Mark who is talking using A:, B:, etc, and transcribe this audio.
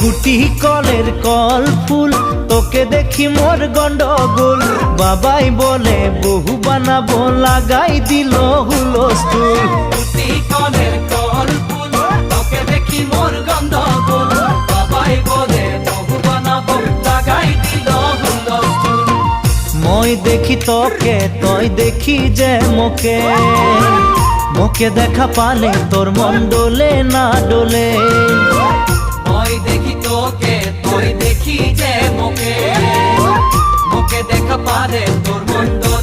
A: গুটি কলের কল ফুল, তোকে দেখি মোর গন্ডগোল। বাবাই বলে বহু বানাবো, লাগাই দিল হুলস্থুল।
B: গুটি কলের কল ফুল, তোকে দেখি মোর গন্ডগোল। বাবাই বলে বহু বানাবো, লাগাই দিল হুলস্থুল।
A: মই দেখি তোকে, তই দেখি যে মোকে, মোকে দেখা পালে তোর মন ডোলে না ডোলে।
B: মই দেখি তোকে, তুই দেখি যে মোকে, মোকে দেখা পারে তোর মন ডোলে